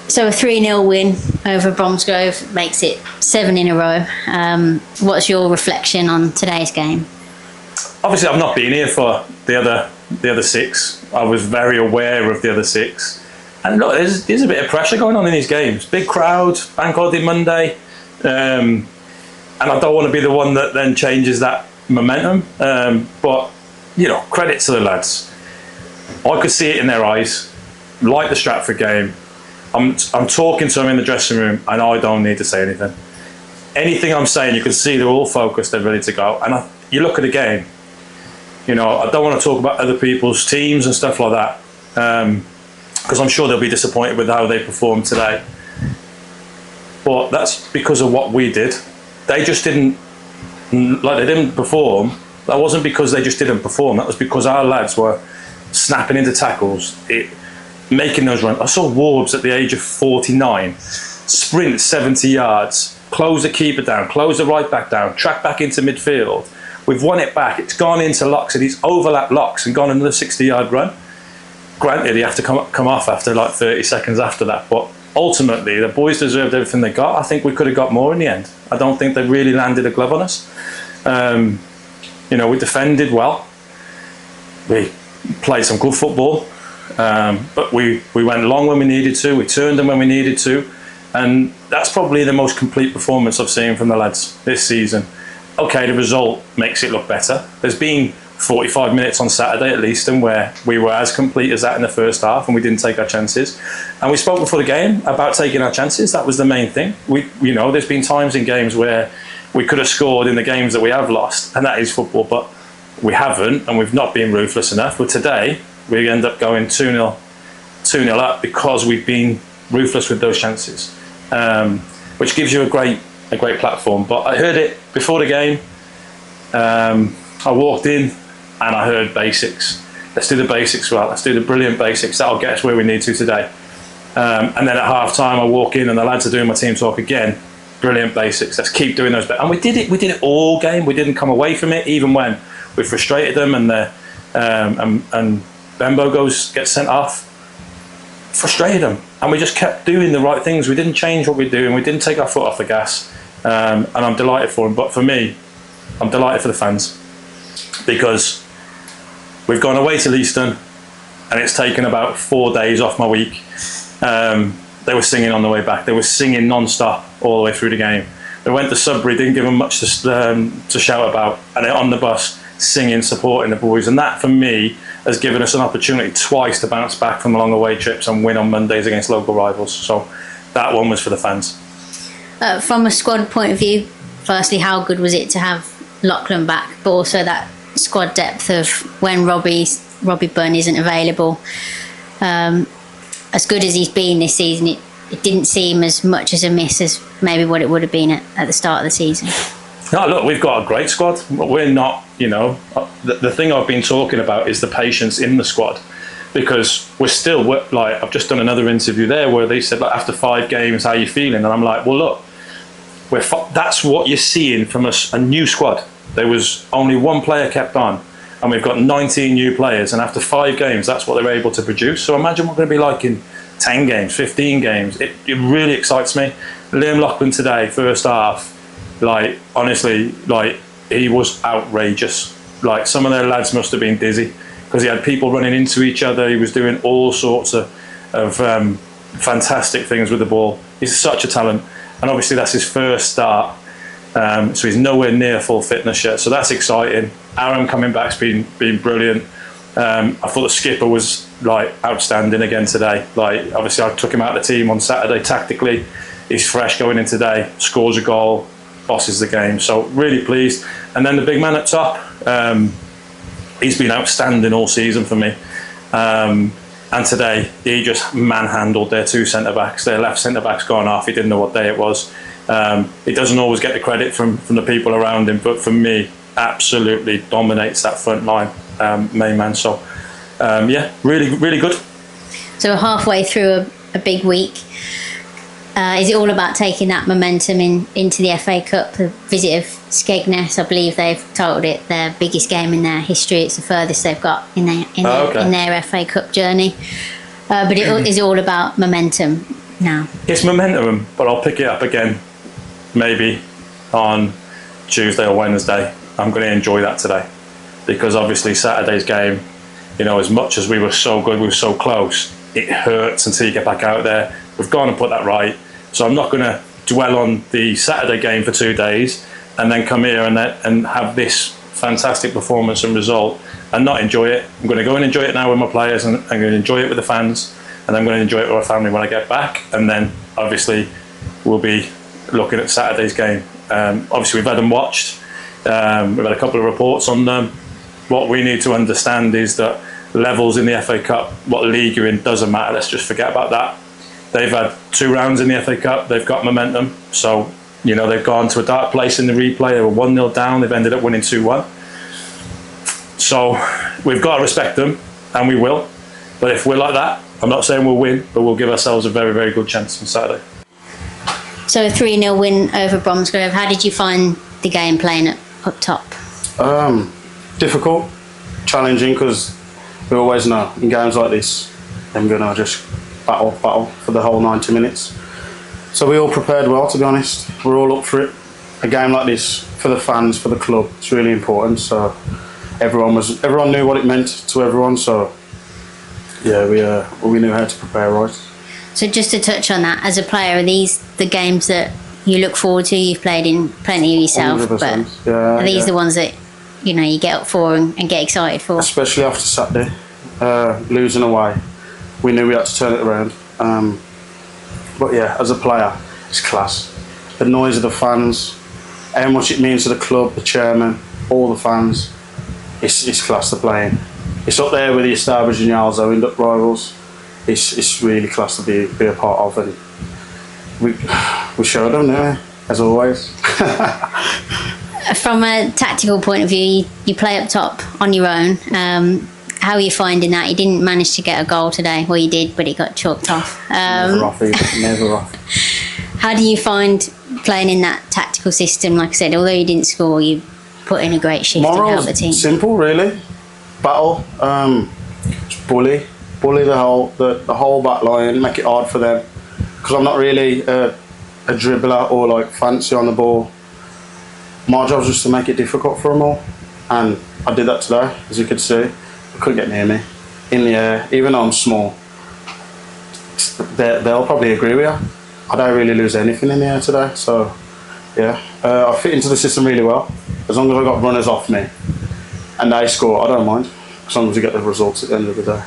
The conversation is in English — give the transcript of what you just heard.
So a 3-0 win over Bromsgrove makes it 7 in a row. What's your reflection on today's game? Obviously, I've not been here for the other 6. I was very aware of the other 6. And look, there's a bit of pressure going on in these games. Big crowd, bank holiday Monday. And I don't want to be the one that then changes that momentum. But, credit to the lads. I could see it in their eyes. Like the Stratford game. I'm talking to them in the dressing room and I don't need to say anything. Anything I'm saying, you can see they're all focused, they're ready to go. And you look at the game, I don't want to talk about other people's teams and stuff like that, because I'm sure they'll be disappointed with how they performed today. But that's because of what we did. They just didn't perform. That wasn't because they just didn't perform. That was because our lads were snapping into tackles, making those runs. I saw Warbs at the age of 49 sprint 70 yards, close the keeper down, close the right back down, track back into midfield. We've won it back. It's gone into locks, and he's overlapped locks and gone another 60-yard run. Granted, he had to come off after like 30 seconds after that, but ultimately the boys deserved everything they got. I think we could have got more in the end. I don't think they really landed a glove on us. We defended well. We played some good football. But we went long when we needed to, we turned them when we needed to, and that's probably the most complete performance I've seen from the lads this season. Okay, the result makes it look better. There's been 45 minutes on Saturday at least, and where we were as complete as that in the first half and we didn't take our chances. And we spoke before the game about taking our chances. That was the main thing. There's been times in games where we could have scored in the games that we have lost, and that is football, but we haven't, and we've not been ruthless enough. But today, we end up going 2-0 up because we've been ruthless with those chances, which gives you a great platform. But I heard it before the game. I walked in and I heard basics. Let's do the basics well. Let's do the brilliant basics. That'll get us where we need to today. And then at half time, I walk in and the lads are doing my team talk again. Brilliant basics. Let's keep doing those. And we did it. We did it all game. We didn't come away from it, even when we frustrated them and Bembo gets sent off. Frustrated them, and we just kept doing the right things. We didn't change what we're doing. We didn't take our foot off the gas, and I'm delighted for them. But for me, I'm delighted for the fans, because we've gone away to Leiston, and it's taken about 4 days off my week. They were singing on the way back. They were singing non-stop all the way through the game. They went to Sudbury, didn't give them much to shout about, and they're on the bus singing, supporting the boys, and that for me has given us an opportunity twice to bounce back from long away trips and win on Mondays against local rivals. So that one was for the fans. From a squad point of view, firstly, how good was it to have Lachlan back, but also that squad depth of when Robbie Bunn isn't available? As good as he's been this season, it didn't seem as much as a miss as maybe what it would have been at the start of the season. No, look, we've got a great squad. We're not, the thing I've been talking about is the patience in the squad, because we're still, like, I've just done another interview there where they said, like, after 5 games, how are you feeling? And I'm like, well, look, that's what you're seeing from a new squad. There was only one player kept on, and we've got 19 new players, and after 5 games, that's what they're able to produce. So imagine what we're going to be like in 10 games, 15 games. It really excites me. Liam Lachlan today, first half, like, honestly, like, he was outrageous. Like, some of their lads must have been dizzy, because he had people running into each other. He was doing all sorts of fantastic things with the ball. He's such a talent, and obviously that's his first start, so he's nowhere near full fitness yet, so that's exciting. Aaron coming back's been brilliant. I thought the skipper was, like, outstanding again today. Like, obviously I took him out of the team on Saturday tactically. He's fresh going in today, scores a goal, bosses the game, so really pleased. And then the big man at top, he's been outstanding all season for me, and today he just manhandled their 2 centre-backs. Their left centre-back's gone off, he didn't know what day it was. He doesn't always get the credit from the people around him, but for me, absolutely dominates that front line, main man. So yeah, really good. So halfway through a big week, is it all about taking that momentum into the FA Cup? The visit of Skegness, I believe they've titled it their biggest game in their history. It's the furthest they've got in their FA Cup journey. But it is all about momentum. now? It's momentum, but I'll pick it up again maybe on Tuesday or Wednesday. I'm going to enjoy that today, because obviously Saturday's game, you know, as much as we were so good, we were so close, it hurts until you get back out there. We've gone and put that right. So I'm not going to dwell on the Saturday game for 2 days and then come here and have this fantastic performance and result and not enjoy it. I'm going to go and enjoy it now with my players, and I'm going to enjoy it with the fans, and I'm going to enjoy it with my family when I get back. And then obviously we'll be looking at Saturday's game. Obviously we've had them watched. We've had a couple of reports on them. What we need to understand is that levels in the FA Cup, what league you're in, doesn't matter. Let's just forget about that. They've had 2 rounds in the FA Cup. They've got momentum. So, you know, they've gone to a dark place in the replay. They were 1-0 down. They've ended up winning 2-1. So we've got to respect them, and we will. But if we're like that, I'm not saying we'll win, but we'll give ourselves a very, very good chance on Saturday. So a 3-0 win over Bromsgrove. How did you find the game playing up top? Difficult, challenging, because we always know in games like this, I'm going to just battle for the whole 90 minutes. So we all prepared well, to be honest. We're all up for it. A game like this, for the fans, for the club, it's really important. So everyone knew what it meant to everyone. So yeah, we knew how to prepare right. So just to touch on that, as a player, are these the games that you look forward to? You've played in plenty of yourself, 100%. but are these the ones that, you know, you get up for and get excited for? Especially after Saturday, losing away, we knew we had to turn it around. But yeah, as a player, it's class. The noise of the fans, how much it means to the club, the chairman, all the fans, it's class to play in. It's up there with the established and Yalzo induct rivals. It's really class to be a part of, and we showed them there, as always. From a tactical point of view, you play up top on your own. How are you finding that? You didn't manage to get a goal today. Well, you did, but it got chalked off. Never off either. Never off. How do you find playing in that tactical system? Like I said, although you didn't score, you put in a great shift and helped the team. Simple, really. Battle, just bully the whole back line, make it hard for them. Because I'm not really a dribbler or like fancy on the ball. My job is just to make it difficult for them all, and I did that today, as you could see. They couldn't get near me in the air, even though I'm small. They'll probably agree with you. I don't really lose anything in the air today, so yeah, I fit into the system really well. As long as I got runners off me and they score, I don't mind, as long as we get the results at the end of the day.